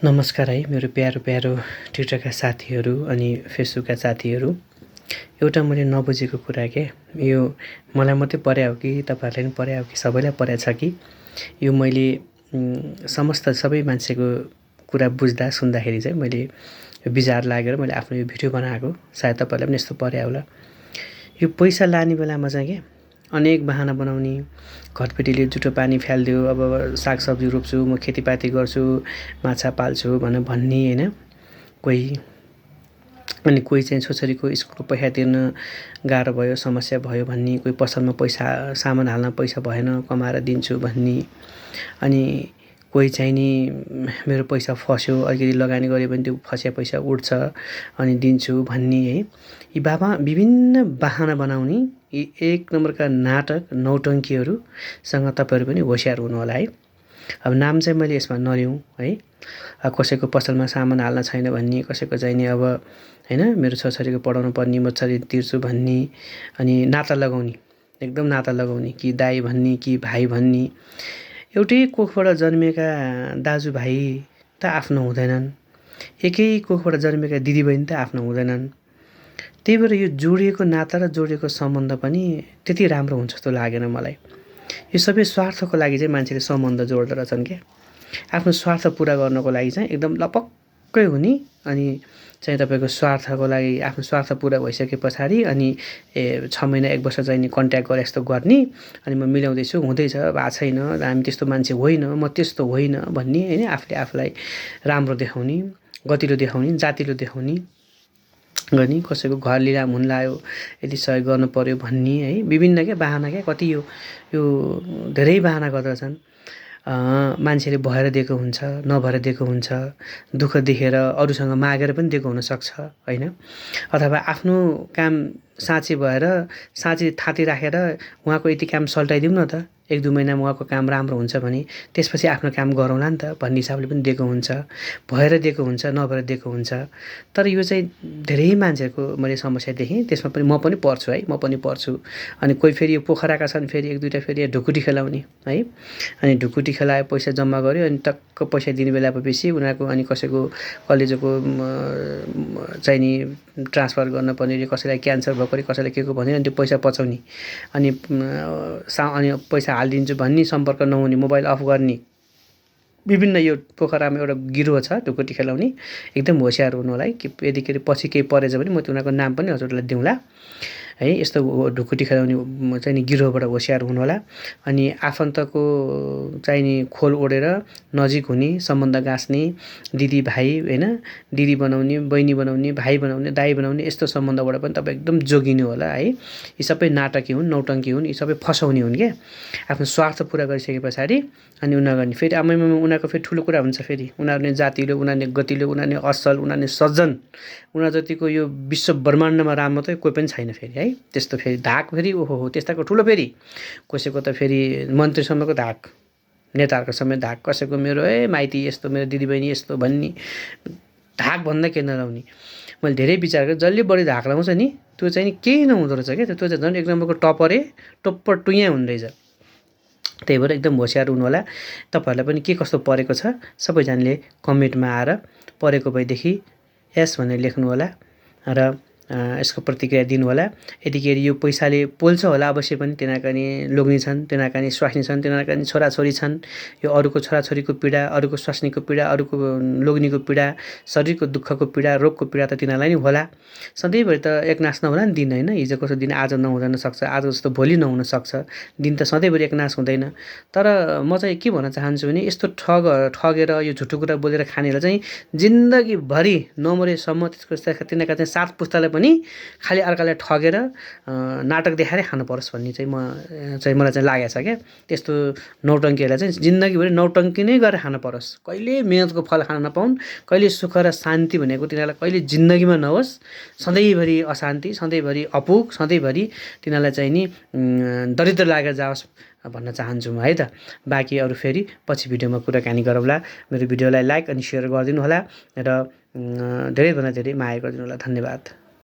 नमस्कार है मेरो प्यारो ट्विटरका साथीहरू अनि फेसबुकका साथीहरू। एउटा मैले नबुझेको कुरा के यो मलाई मात्रै परे हो कि तपाईहरुलाई पनि परे हो कि सबैलाई परेको छ कि यो मैले समस्त सबै मान्छेको कुरा बुझ्दा सुन्दाखेरि चाहिँ मैले विचार लागेर मैले आफ्नो यो भिडियो बनाएको। सायद तपाईहरुलाई पनि यस्तो परे होला। यो पैसा लाने बेलामा चाहिँ के अनेक बहाना बनाउने, घरपेटीले जुठो पानी फ्याल्दियो, अब सागसब्जी रोप्छु, म खेतीपाती गर्छु, माछा पाल्छु भनेर भन्ने हैन। कोही चाहिँ छोरीको स्कुलको पैसा तिर्न गाह्रो भयो, समस्या भयो भन्ने, कोही पसलमा पैसा सामान हाल्न पैसा भएन कमाएर दिन्छु भन्ने, अनि कोही चाहिँ नि मेरो पैसा फस्यो अलिकति लगानी गरे भने त्यो फस्या पैसा उठ्छ अनि दिन्छु भन्ने है। यी विभिन्न बहाना बनाउने यी एक नम्बरका नाटक नौटङ्कीहरूसँग तपाईहरु पनि होशियार हुनु होला है। अब नाम चाहिँ मैले यसमा नलिउँ है। कसैको पसलमा सामान हाल्न छैन भन्ने, कसैको चाहिँ नि अब हैन मेरो छोरीको पढाउनु पर्ने म छोरी तिर्छु भन्ने, अनि नाता लगाउने, एकदम नाता लगाउने कि दाइ भन्ने कि भाइ भन्ने। एउटै कोखबाट जन्मेका दाजुभाइ त आफ्नो हुँदैनन्, एकै कोखबाट जन्मेका दिदीबहिनी त आफ्नो हुँदैनन्। त्यही भएर यो जोडिएको नाता र जोडिएको सम्बन्ध पनि त्यति राम्रो हुन्छ जस्तो लागेन मलाई। यो सबै स्वार्थको लागि चाहिँ मान्छेले सम्बन्ध जोड्दो रहेछन् के। आफ्नो स्वार्थ पूरा गर्नको लागि चाहिँ एकदम लपक्कै हुने, अनि चाहिँ तपाईको स्वार्थको लागि आफ्नो स्वार्थ पूरा भइसके पछाडि अनि 6 महिना 1 वर्ष चाहिँ नि कन्ट्याक्ट गरे जस्तो गर्ने, अनि म मिलाउँदैछु हुँदैछ भएको छैन, हामी त्यस्तो मान्छे होइन, म त्यस्तो होइन भन्ने हैन। आफूलाई राम्रो देखाउने, गतिलो देखाउने, जातिलो देखाउने गर्ने, कसैको घर लिलाम हुन लाग्यो यदि सहयोग गर्नु पर्यो भन्ने है। विभिन्न के बहाना के कति यो धेरै बहाना गर्दछन्। मान्छेले भएर दिएको हुन्छ, नभएर दिएको हुन्छ, दुःख देखेर अरूसँग मागेर पनि दिएको हुन सक्छ हैन। अथवा आफ्नो काम साँचे भएर साँचे थाती राखेर उहाँको यति काम सल्टाइदिउँ न त, 1-2 महिनामा उहाँको काम राम्रो हुन्छ भने त्यसपछि आफ्नो काम गरौँला नि त भन्ने हिसाबले पनि दिएको हुन्छ, भएर दिएको हुन्छ, नभएर दिएको हुन्छ। तर यो चाहिँ धेरै मान्छेको मैले समस्या देखेँ, त्यसमा पनि म पनि पर्छु है, म पनि पर्छु। अनि कोही फेरि यो पोखराका छन्, फेरि 1-2टा फेरि ढुकुटी खेलाउने है। अनि ढुकुटी खेलाए पैसा जम्मा गर्यो, अनि टक्क पैसा दिने बेला भएपछि उनीहरूको अनि कसैको कलेजोको चाहिँ नि ट्रान्सफर गर्न पर्ने, कसैलाई क्यान्सर भएको रे, कसैलाई के को भन्यो, अनि त्यो पैसा पचाउने, अनि पैसा हालिदिन्छु भन्ने, सम्पर्क नहुने, मोबाइल अफ गर्ने। विभिन्न यो पोखरामा एउटा गिरोह छ ढुकुटी खेलाउने। एकदम होशियार हुनु होला है कि यदि पछि केही परेछ भने म उनीहरूको नाम पनि हजुरलाई दिउँला है। यस्तो ढुकुटी खेलाउने चाहिँ नि गिरोहबाट होशियार हुनु होला। अनि आफन्तको चाहिँ नि खोल ओढेर नजिक हुने, सम्बन्ध गाँच्ने, दिदी भाइ हैन, दिदी बनाउने, बहिनी बनाउने, भाइ बनाउने, दाइ बनाउने, यस्तो सम्बन्धबाट पनि तपाईँ एकदम जोगिनु होला है। यी सबै नाटकी हुन्, नौटङ्की हुन्, यी सबै फसाउने हुन् के। आफ्नो स्वार्थ पूरा गरिसके पछाडि अनि उनीहरू फेरि उनीहरूको फेरि ठुलो कुरा हुन्छ। फेरि उनीहरूले जातिलो, उनीहरूले गतिलो, उनीहरूले असल, उनीहरूले सज्जन, उनीहरू जतिको यो विश्व ब्रह्माण्डमा राम्रो त कोही पनि छैन फेरि है। त्यस्तो फेरि धाक फेरि ओहो त्यस्ताको ठुलो, फेरि कसैको त फेरि मन्त्रीसम्मको धाक, नेताहरूको समेत धाक, कसैको मेरो माइती यस्तो, मेरो दिदीबहिनी यस्तो भन्ने धाक भन्दा के नलाउने। मैले धेरै विचार गरेँ, जसले बढी धाक लाउँछ नि त्यो चाहिँ नि केही नहुँदो रहेछ क्या। त्यो चाहिँ झन् 1 नम्बरको टप्पर टुइयाँ हुने रहेछ। त्यही भएर एकदम होशियार हुनु होला। तपाईहरुलाई पनि के कस्तो परेको छ सबैजनाले कमेन्टमा आएर परेको भएदेखि यस भनेर लेख्नु होला र यसको प्रतिक्रिया दिनु होला। यतिखेर यो पैसाले पोल्छ होला अवश्य पनि, तिनीहरूका नि लोग्ने छन्, तिनीहरूका नि स्वास्नी छन्, तिनीहरूका नि छोराछोरी छन्। यो अरूको छोराछोरीको पीडा, अरूको स्वास्नीको पीडा, अरूको लोग्नीको पीडा, शरीरको दुःखको पीडा, रोगको पीडा त तिनीहरूलाई नि होला। सधैँभरि त एकनास नहोला नि दिन हैन। हिजो कसो दिन आज नहुन सक्छ, आज जस्तो भोलि नहुन सक्छ, दिन त सधैँभरि एकनास हुँदैन। तर म चाहिँ के भन्न चाहन्छु भने यस्तो ठगेर यो झुटो कुरा बोलेर खानेलाई चाहिँ जिन्दगीभरि नमरेसम्म तिनीहरूका चाहिँ 7 पुस्तालाई पनि खालि अर्कालाई ठगेर नाटक देखाएरै खानु परोस् भन्ने चाहिँ मलाई चाहिँ लागेको छ क्या। त्यस्तो नौटङ्कीहरूलाई चाहिँ जिन्दगीभरि नौटङ्की नै गरेर खानु परोस्, कहिले मेहनतको फल खान नपाउन्, कहिले सुख र शान्ति भनेको तिनीहरूलाई कहिले जिन्दगीमा नहोस्। सधैँभरि अशान्ति, सधैँभरि अपुग, सधैँभरि तिनीहरूलाई चाहिँ नि दरिद्र लागेर जाओस् भन्न चाहन्छु म है त। बाँकी अरू फेरि पछि भिडियोमा कुराकानी गरौँला। मेरो भिडियोलाई लाइक अनि सेयर गरिदिनु होला र धेरैभन्दा धेरै माया गरिदिनु होला। धन्यवाद।